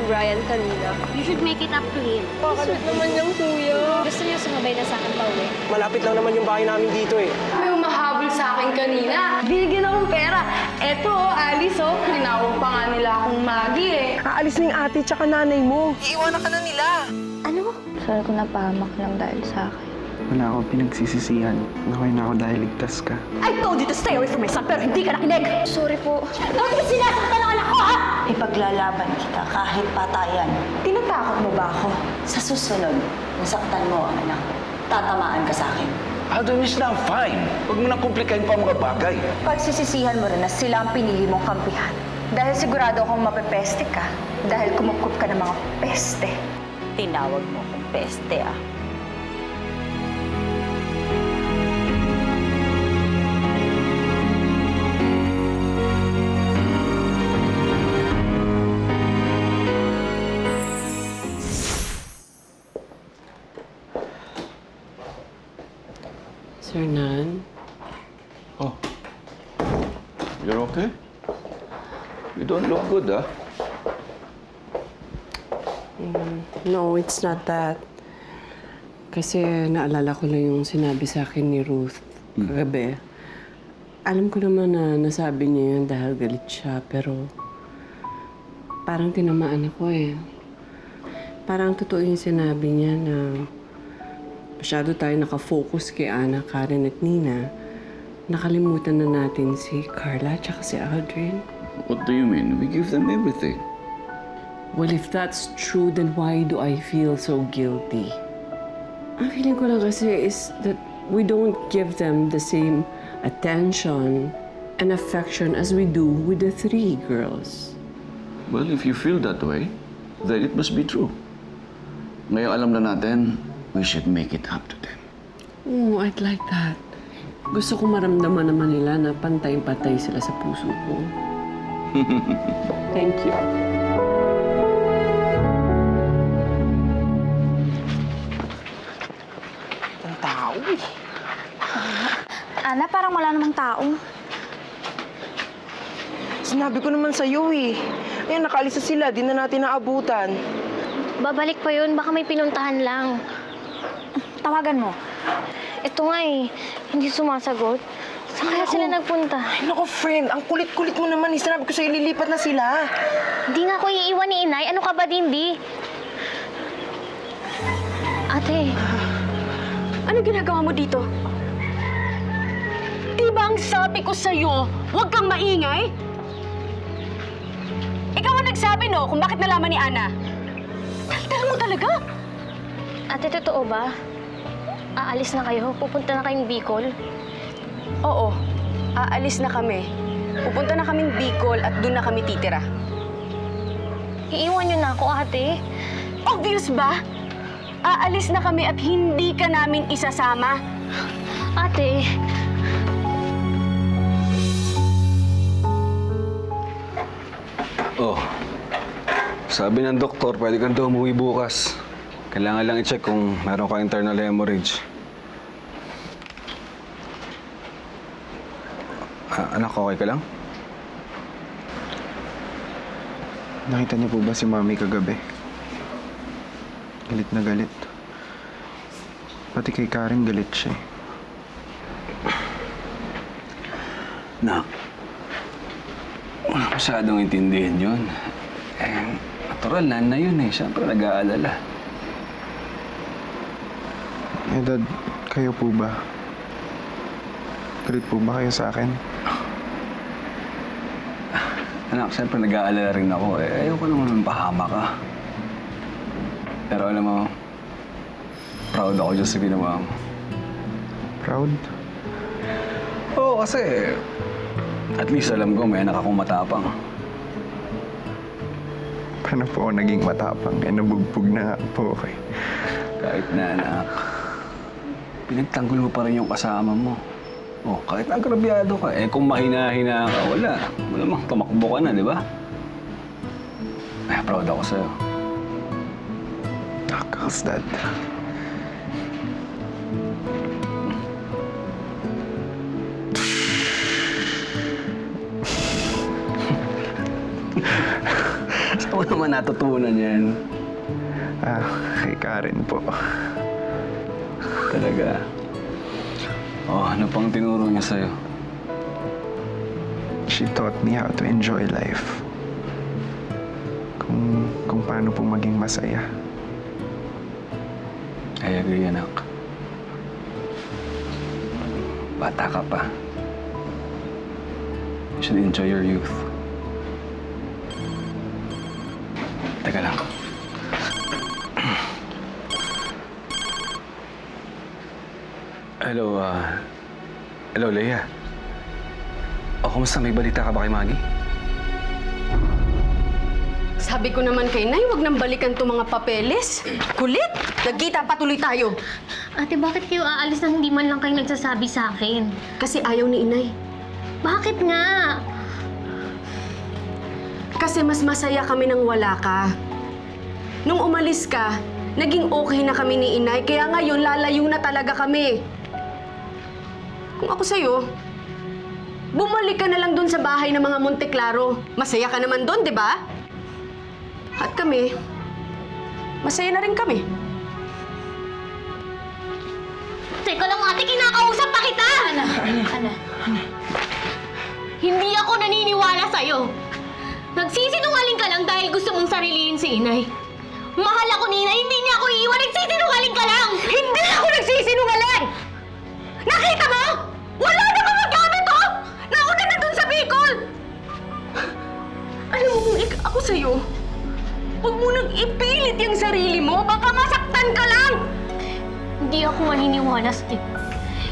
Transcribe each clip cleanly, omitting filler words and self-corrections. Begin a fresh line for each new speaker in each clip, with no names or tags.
Brian kanina. You should make it up to him.
Bakit naman yung kuya?
Gusto niyo sumabay na sa akin pa uwi?
Malapit lang naman yung bahay namin dito eh.
May umahabol sa akin kanina. Binigyan akong pera. Eto, Alice, tinawag pa nga nila akong Maggie eh.
Aalis na yung ate tsaka nanay mo. Iiwanan ka na nila.
Ano?
Sorry kung napahamak lang dahil sa akin.
Wala akong pinagsisisihan. Okay na ako dahil ligtas ka.
I told you to stay away from my son, pero hindi ka nakinig!
Sorry po.
Bakit mo sinasaktan ang anak ko, ha?
Ipaglalaban kita kahit patayan. Tinatakot mo ba ako? Sa susunod, nasaktan mo ang anak ko. Tatamaan ka sa akin.
Adonis na, fine. Huwag mo nang komplikahin pa ang mga bagay.
Pagsisisihan mo rin na sila ang pinili mong kampihan. Dahil sigurado akong mapepeste ka. Dahil kumukup ka ng mga peste. Tinawag mo akong peste, ah.
Sir Nan?
Oh. You're okay? You don't look good, ah.
No, it's not that. Kasi naalala ko lang yung sinabi sa akin ni Ruth kagabi. Alam ko naman na nasabi niya yun dahil galit siya, pero parang tinamaan ako eh. Parang totoo yung sinabi niya na masyado tayo nakafocus kay Ana, Karen at Nina. Nakalimutan na natin si Carla at si Aldrin.
What do you mean? We give them everything.
Well, if that's true, then why do I feel so guilty? Ang feeling ko lang kasi is that we don't give them the same attention and affection as we do with the three girls.
Well, if you feel that way, then it must be true. Ngayon alam na natin, we should make it up to them.
Oh, I'd like that. Gusto ko maramdaman naman nila na pantay-patay sila sa puso ko. Thank you.
Ang tao eh.
Ana, parang wala namang tao.
Sinabi ko naman sa'yo eh. Ayan, nakaalis na sila. Di na natin naabutan.
Babalik pa yun. Baka may pinuntahan lang.
Tawagan mo.
Ito nga eh. Hindi sumasagot. Saan kaya sila nagpunta?
Ay, naku, friend. Ang kulit-kulit mo naman eh. Sinabi ko sa'yo, lilipat na sila.
Hindi nga ako iiwan ni Inay. Ano ka ba, Dindi? Ate,
Ano ginagawa mo dito? Di ba ang sabi ko sa'yo, huwag kang maingay? Ikaw ang nagsabi, no, kung bakit nalaman ni Ana. Daldal mo talaga?
ate, totoo ba? Aalis na kayo? Pupunta na kayong Bicol?
Oo, aalis na kami. Pupunta na kaming Bicol at doon na kami titira.
Iiwan niyo na ako, ate.
Obvious ba? Aalis na kami at hindi ka namin isasama.
Ate,
Oh, sabi ng doktor, pwede kang daw umuwi bukas. Kailangan lang i-check kung meron ka internal hemorrhage. Anak, okay ka lang?
Nakita niyo po ba si Mami kagabi? Galit na galit. Pati kay Karen galit siya.
Nak, wala masyadong intindihin yun. Natural na yun eh. Siyempre nag-aalala.
Eh, Dad, kayo po ba? Galit po ba kayo sa akin?
Anak, siyempre nag-aalala rin ako. Ayoko naman pahama ka. Pero alam mo, proud ako dyan sa ginawa mo.
Proud?
Oo, kasi at least alam ko may anak akong matapang.
Paano po ako naging matapang? Eh, nabugbog na nga po ako eh.
Kahit na anak, pinagtanggol mo pa rin yung kasama mo. Oh, kahit agrabyado ka, kung mahina-hina ka, wala. Malamang tumakbo ka na, di ba? Ay, proud ako sa'yo.
Nakakals, Dad.
Gusto ko naman natutunan yan?
Kay Karen po.
Talaga. Oh, ano pang tinuro niya sa'yo?
She taught me how to enjoy life. Kung paano po maging masaya.
I agree, anak. Bata ka pa. You should enjoy your youth. Teka lang. Hello, hello, Leia. Kumusta? May balita ka ba kay Maggie?
Sabi ko naman kay Nay, huwag nang balikan to mga papeles. Kulit! Nagkita pa tuloy tayo.
Ate, bakit kayo aalis nang hindi man lang kayo nagsasabi sa akin?
Kasi ayaw ni Inay.
Bakit nga?
Kasi mas masaya kami nang wala ka. Nung umalis ka, naging okay na kami ni Inay, kaya ngayon lalayo na talaga kami. Kung ako sa'yo, bumalik ka na lang doon sa bahay ng mga Monteclaro. Masaya ka naman doon, di ba? At kami, masaya na rin kami.
Teka lang, ate, kinakausap pa kita!
Ana.
Hindi ako naniniwala sa'yo. Nagsisinungaling ka lang dahil gusto mong sarilihin si Inay. Mahal ako ni Inay, hindi niya ako iiwan. Nagsisinungaling ka lang!
Hindi ako nagsisinungaling! Nakita mo? Wala na mga gamit, oh! Nauna na dun sa Bicol! Alam mo kung ako sa'yo, huwag mo nang ipilit yung sarili mo. Baka masaktan ka lang!
Hindi ako maniniwala sa'yo.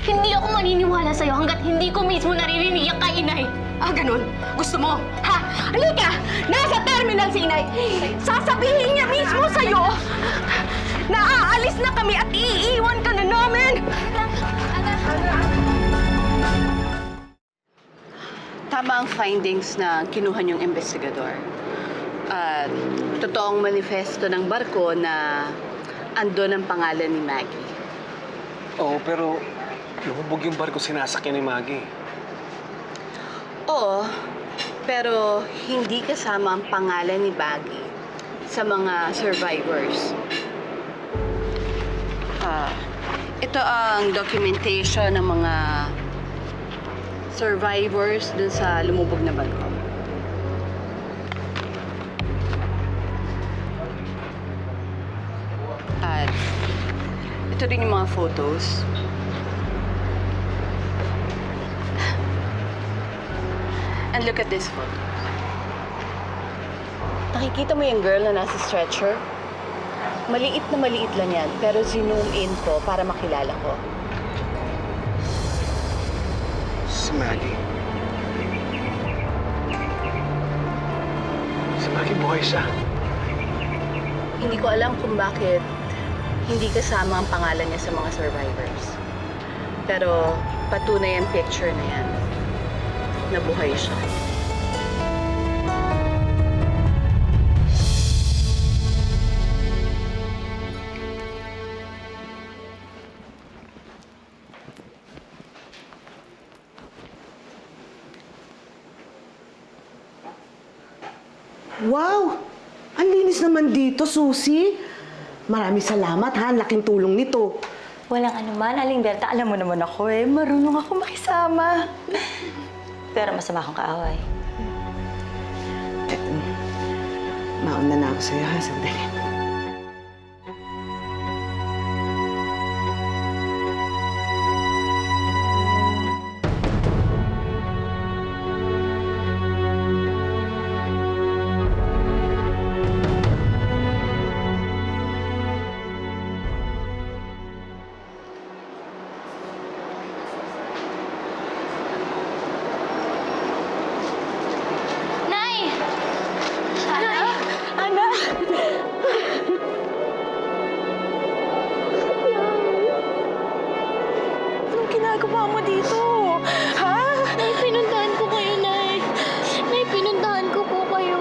Hindi ako maniniwala sa'yo hanggat hindi ko mismo naririnig ang kay Inay.
Ah, ganun? Gusto mo? Ha? Halika! Nasa terminal si Inay. Sasabihin niya mismo sa'yo na aalis na kami at iiwan ka na namin!
Tama ang findings na kinuha niyong investigador. At totoong manifesto ng barko na andun ang pangalan ni Maggie.
Oo, pero lumubog yung barko sinasakyan ni Maggie.
Oo, pero hindi kasama ang pangalan ni Maggie sa mga survivors. Ito ang documentation ng mga survivors dun sa lumubog na barko. At ito din yung mga photos. And look at this photo. Nakikita mo yung girl na nasa stretcher? Maliit na maliit lang yan, pero zoom in ko para makilala ko.
Si Maggie. Si Maggie buhay siya.
Hindi ko alam kung bakit hindi kasama ang pangalan niya sa mga survivors. Pero patunay ang picture na yan. Nabuhay siya.
Wow! Ang linis naman dito, Susie. Maraming salamat, ha? Ang laking tulong nito.
Walang anuman, Aling Berta. Alam mo naman ako marunong ako makisama. Pero masama akong kaaway.
Mauna na ako sa'yo, ha? Sandali.
Nay!
Anong ginagawa mo dito? Ha?
Nay, pinuntahan ko kayo, Nay. Nay, pinuntahan ko po kayo.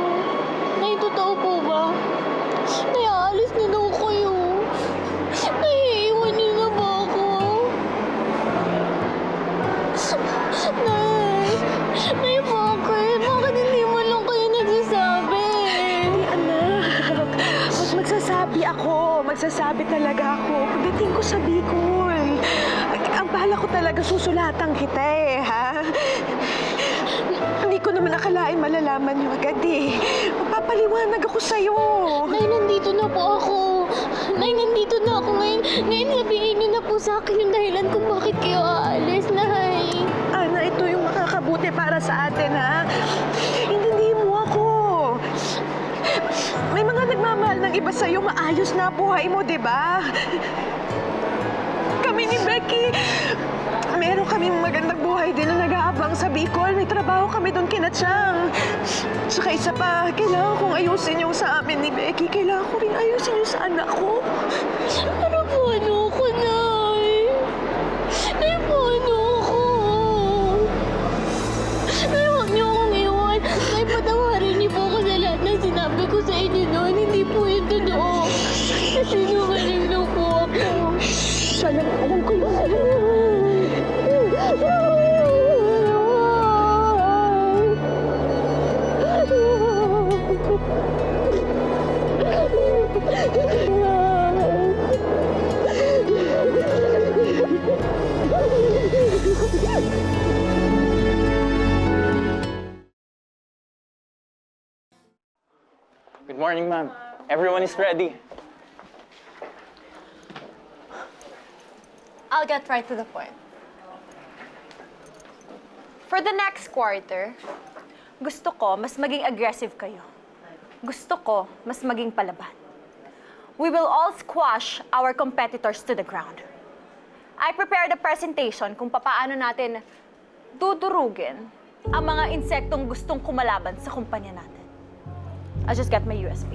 Nay, totoo po ba? Nay, aalis na daw kayo. Nay, iiwan niyo na ba ako? Nay, bakit? Bakit hindi mo lang kayo nagsasabi?
Anak, ko sa Bicol. Ang bala ko talaga susulatan kita eh, ha? Hindi ko naman akalain malalaman niyo agad eh. Magpapaliwanag ako sa'yo.
Nay, nandito na po ako. Nay, nandito na ako ngayon. Ngayon sabihin niyo na po sa akin yung dahilan kung bakit kayo aalis, Nay.
Ana, ito yung makakabuti para sa atin, ha? Intindihin mo ako. May mga nagmamahal ng iba sa'yo, maayos na buhay mo, di ba? Kami ni Becky, meron kami magandang buhay din na nag-aabang sa Bicol. May trabaho kami doon kina Chang. Saka isa pa, kailangan kong ayusin yung sa amin ni Becky. Kailangan ko rin ayusin yung sa anak ko.
Ano po ko, Nay? Nay po ko. Nay, huwag niyo akong iwan. Nay, patawarin niyo po ako sa lahat ng sinabi ko sa inyo noon. Hindi po yun totoo. Sinungaling lang po ako.
Alam ko yun.
Good morning, ma'am. Everyone is ready.
I'll get right to the point. For the next quarter, gusto ko mas maging aggressive kayo. Gusto ko mas maging palaban. We will all squash our competitors to the ground. I prepared a presentation kung paano natin dudurugin ang mga insektong gustong kumalaban sa kumpanya natin. I'll just get my USB.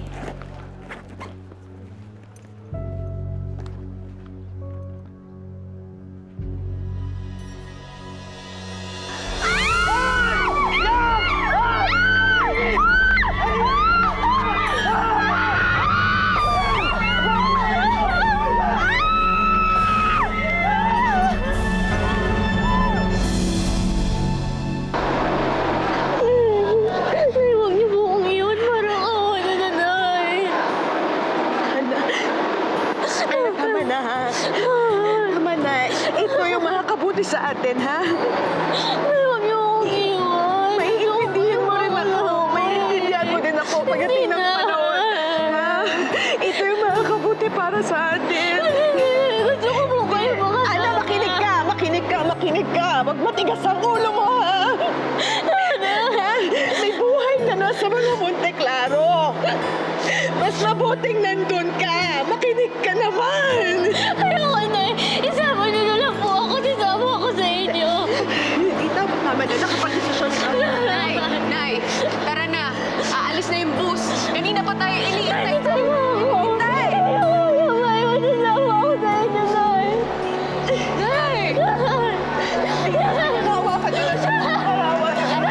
Sa atin, ha?
Huwag niyo akong iwan.
Maiintindihan mo rin ako. Maiintindihan mo din ako pagdating ng panahon. Ha? Ito yung makakabuti para sa atin.
Gusto ko po kayo mga...
Ana, makinig ka! Makinig ka! Makinig ka! Wag matigas ang ulo mo, ha? Ha? May buhay ka na sa mga Monte Claro. Mas mabuting nandun ka. Makinig ka naman.
Ayoko na. Isama niyo na lang po ako. Isama ako sa inyo.
Hindi tama na. Nakapag-desisyon ka.
Nay, tara na. Aalis na yung bus. Kanina pa tayo iniintay.
Isama ako.
Hintay!
Isama ako sa inyo, Nay.
Nay!
Kawawa ka na lang siya. Kawawa ka na lang.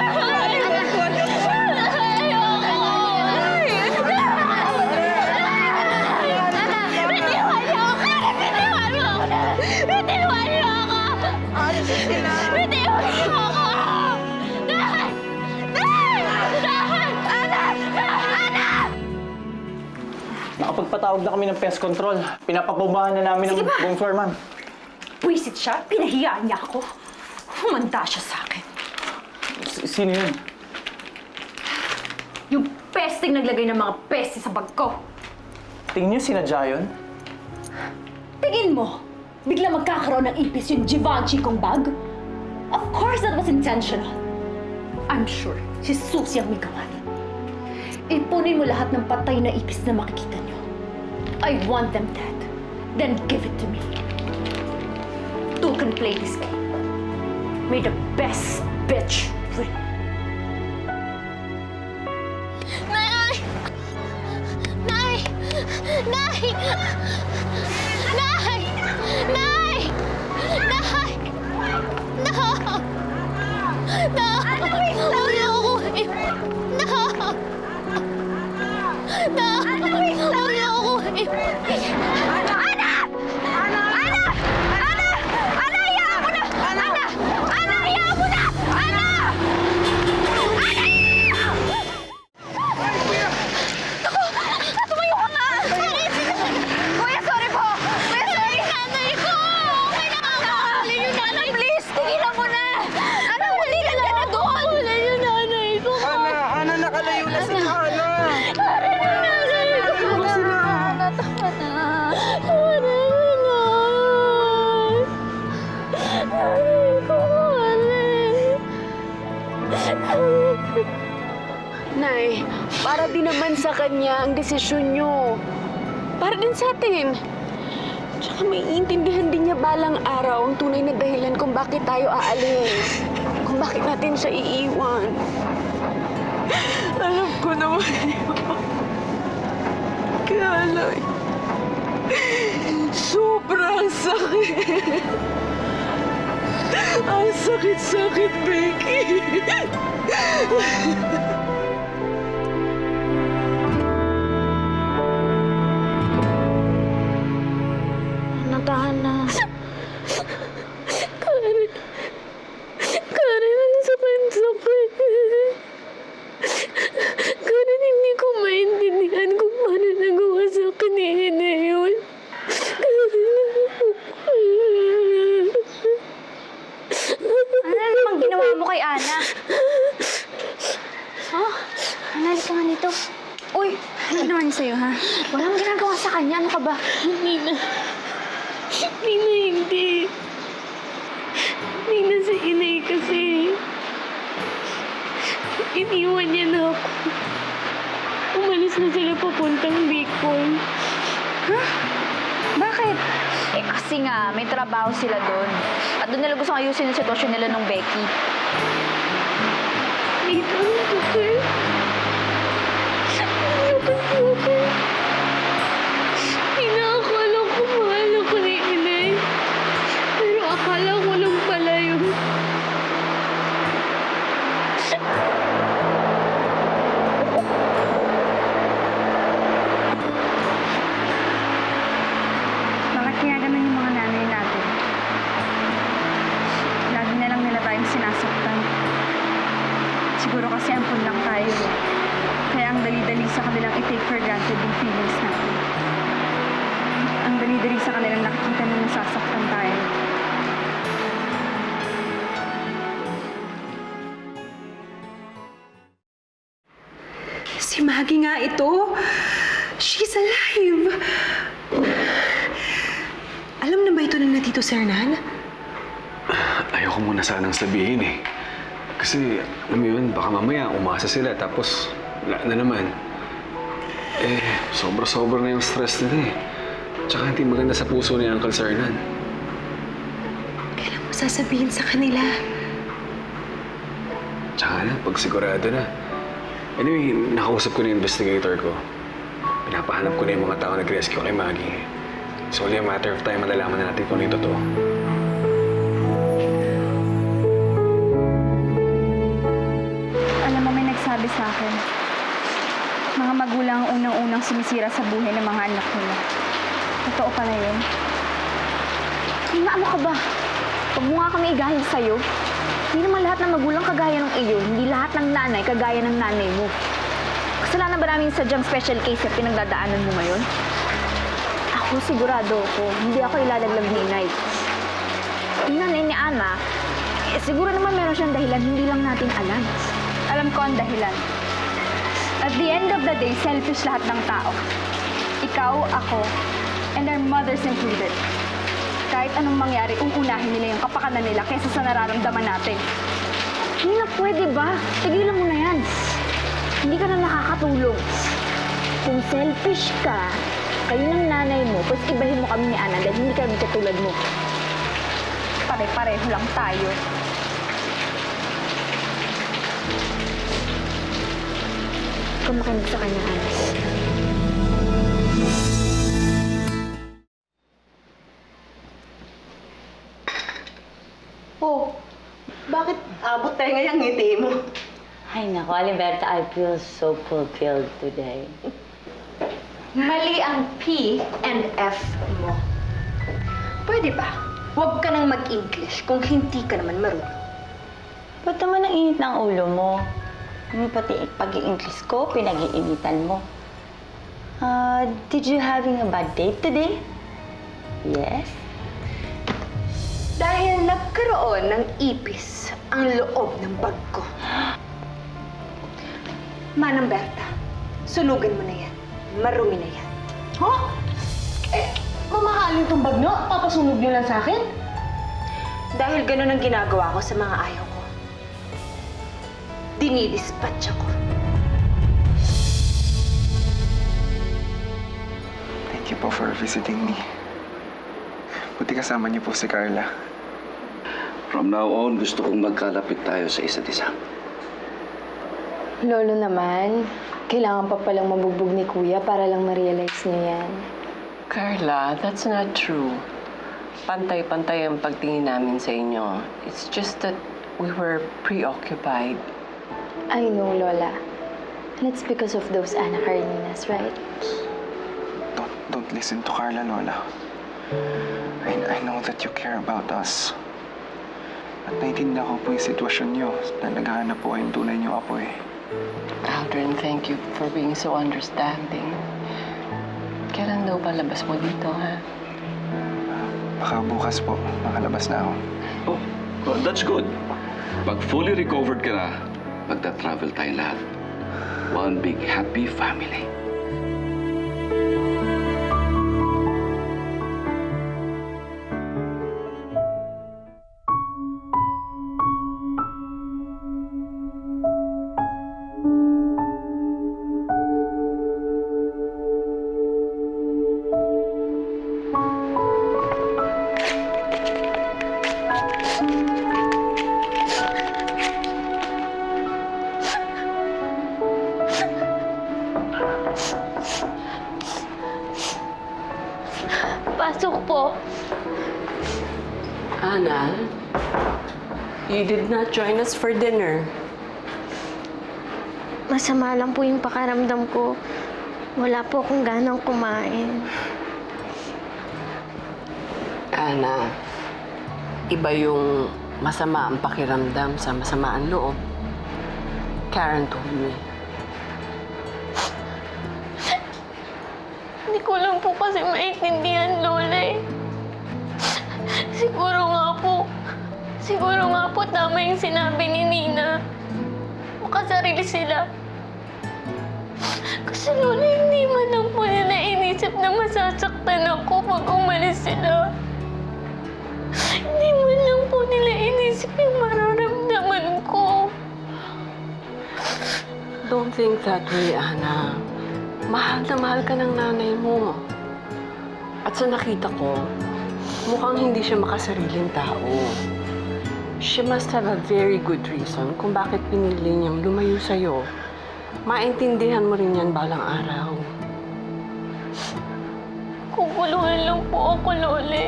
Nakapagpatawag na kami ng pest control. Pinapabombahan na namin ng buong floor, ma'am.
Pwisit siya, pinahiyaan niya ako. Humanda siya sa akin.
Sino yun?
Yung pesting naglagay ng mga peste sa bag ko.
Tingin niyo sinadya yun?
Tingin mo, bigla magkakaroon ng ipis yung Givenchy kong bag? Of course that was intentional. I'm sure si Susie ang may gawa nun. Ipunin mo lahat ng patay na ipis na makikita niyo. I want them dead. Then give it to me. Two can play this game. May the best bitch win.
Nay! Nay! Nay! Nay! Nay! Nay! No! No! Huwag niyo ako iwan. No! No! Huwag niyo ako iwan. Ana! Ana! Ana! Ana! Ana! Hayaan mo na! Ana! Ana! Hayaan mo na! Ana! Tumayo ka nga! Kuya,
Nay, para din naman sa kanya ang desisyon nyo. Para din sa atin. Tsaka maiintindihan din niya balang araw ang tunay na dahilan kung bakit tayo aalis. Kung bakit natin siya iiwan.
Alam ko naman yun. Kaya lang, sobrang sakit. Ang sakit-sakit, Becky.
Natahan na. Karen, ang sakit-sakit. Karen, hindi ko maintindihan kung paano nagawa sa akin ni Hina yun.
Ano namang ginawa mo kay Ana? Oh, Ana, ka nga nito. Uy, ano ginawa niya sa'yo, ha? Walang ginagawa sa kanya. Ano ka ba?
Nina, hindi. Nina, si Inay kasi. Iniwan niya na ako. Umalis na sila papuntang Bicol.
Bakit? Eh kasi nga, may trabaho sila doon. At doon nila gusto ayusin ang sitwasyon nila nung Becky.
Nina, ang sakit. Sakit. Nina, akala ko mahal ako ni Inay. Pero akala ko lang pala yun.
Bakit kaya ganun yung mga nanay natin? Lagi na lang nila tayong sinasaktan. Siguro kasi ampun lang tayo. Kaya ang dali-dali sa kanilang i-take for granted yung feelings natin. Ang dali-dali sa kanilang nakikita na nasasaktan tayo.
Si Maggie nga ito. She's alive. Alam na ba ito na Tito Hernan?
Ayoko muna sanang sabihin eh. Kasi, alam mo yun, baka mamaya umasa sila tapos wala na naman. Eh, sobra-sobra na yung stress nila eh. Tsaka hindi maganda sa puso ni Uncle Hernan.
Kailan mo sasabihin sa kanila?
Tsaka na, pag sigurado na. Anyway, nakausap ko na yung investigator ko. Pinapahanap ko na yung mga tao nag-rescue kay Maggie. It's only a matter of time malalaman natin kung ano yung totoo.
Alam mo, may nagsabi sa akin, mga magulang ang unang-unang sumisira sa buhay ng mga anak nila. Totoo pala yun. Ano ka ba? Huwag mo nga kami igaya sa'yo. Hindi naman lahat ng magulang kagaya ng iyo. Hindi lahat ng nanay kagaya ng nanay mo. Kasalanan ba namin sadyang special case na pinagdadaanan mo ngayon? Ako sigurado ko, hindi ako ilalaglag ni Inay. Yung nanay ni Ana, siguro naman meron siyang dahilan, hindi lang natin alam. Alam ko ang dahilan. At the end of the day, selfish lahat ng tao. Ikaw, ako, and our mothers included. Kahit anong mangyari, uunahin nila yung kapakanan nila kaysa sa nararamdaman natin. Hindi na pwede ba? Tigilan mo na yan. Hindi ka na nakakatulong. Kung selfish ka, kayo ng nanay mo, pues ibahin mo kami ni Ana dahil hindi kami katulad mo. Pare-pareho lang tayo. Ikaw makinig sa kanya, Alice.
Oh, bakit abot tayo ngayang ngiti mo?
Ay, naku, Alberta, I feel so fulfilled today.
Mali ang P and F mo. Pwede ba? Huwag ka nang mag-English kung hindi ka naman marunong.
Ba't naman ang init ng ulo mo? Pati pag-i-English ko, pinag-iinitan mo. Did you having a bad day today? Yes?
Dahil nagkaroon ng ipis ang loob ng bag ko. Manang Berta, sunugan mo na yan. Marumi na yan.
Huh? Eh, mamahalin tong bag nyo? Papasunog nyo lang sa akin?
Dahil ganun ang ginagawa ko sa mga ayaw ko. Dinidispatch ako.
you po for visiting me. Buti kasama niyo po si Carla.
From now on, gusto kong magkalapit tayo sa isa't isa.
Lolo naman, kailangan pa palang mabugbog ni Kuya para lang ma-realize niya yan.
Carla, that's not true. Pantay-pantay ang pagtingin namin sa inyo. It's just that we were preoccupied.
I know, Lola. And it's because of those Ana Kareninas, right?
Don't listen to Carla, Lola. I know that you care about us. At naiintindihan ko po yung sitwasyon niyo na naghahanap po kayong tunay niyo apo eh.
Aldrin, thank you for being so understanding. Kailan daw palabas mo dito, ha?
Baka bukas po, makalabas na ako.
Oh, well, that's good. Pag fully recovered ka na, magta-travel tayong lahat. One big happy family.
Pasok po.
Ana, you did not join us for dinner.
Masama lang po yung pakaramdam ko. Wala po akong ganang kumain.
Ana, iba yung masama ang pakiramdam sa masama ang loob. Karen told me.
Hindi ko lang po kasi maintindihan, Lola eh. Siguro nga po tama yung sinabi ni Nina. Makasarili sila. Kasi Lola, hindi man lang po nila inisip na masasaktan ako pag umalis sila. Hindi man lang po nila inisip yung mararamdaman ko.
Don't think that way, Ana. Mahal na mahal ka ng nanay mo. At sa nakita ko, mukhang hindi siya makasariling tao. She must have a very good reason kung bakit pinili niyang lumayo sa'yo. Maintindihan mo rin yan balang araw.
Kukuluhan lang po ako, Lola.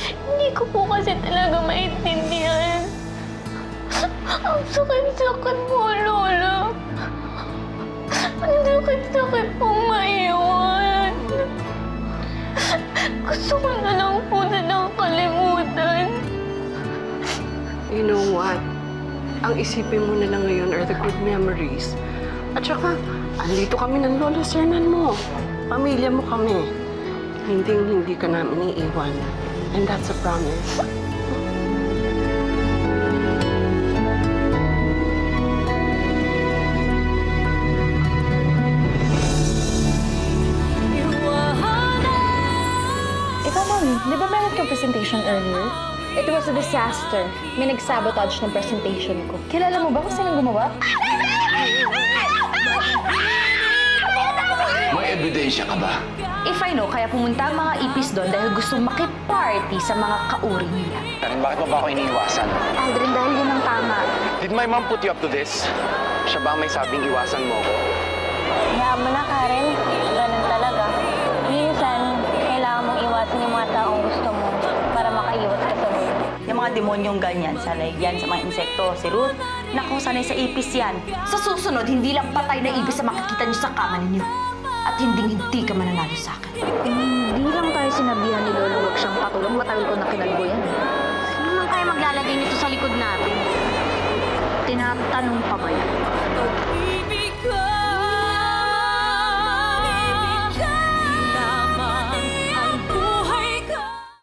Hindi ko po kasi talaga maintindihan. Ang sakit-sakit po, Lola. Ang sakit-sakit pong maiwan. Gusto ko na lang po silang kalimutan.
You know what? Ang isipin mo na lang ngayon are the good memories. At saka, andito kami ng lola sernan mo. Pamilya mo kami. Hindi ka namin iiwan. And that's a promise.
Ikaw, Mami, di ba meron kang presentation earlier? It was a disaster. May nag-sabotage ng presentation ko. Kilala mo ba kung sino gumawa?
May ebidensya ka ba?
If I know, kaya pumunta ang mga ipis doon dahil gusto makiparty sa mga kauri nila.
Karen, bakit mo ba ako iniiwasan?
Aldrin, dahil yun ang tama.
Did my mom put you up to this? Siya ba ang may sabing iwasan mo ko?
Hayaan mo na, Karen. Ganun talaga. Minsan, kailangan mong iwasan yung mga taong gusto mo para makaiwas ka sa mundo.
Yung mga demonyong ganyan, sanay yan sa mga insekto. Si Ruth, naku, sanay sa ipis yan.
Sa susunod, hindi lang patay na ibis ang makikita niyo sa kama ninyo. At hindi ka mananalo sa akin. Hindi lang tayo sinabihan ni Lolo huwag siyang patulong. Matagal ko na kinalbo yan.
Sino man kaya maglalagay nito sa likod natin?
Tinatanong pa ba yan?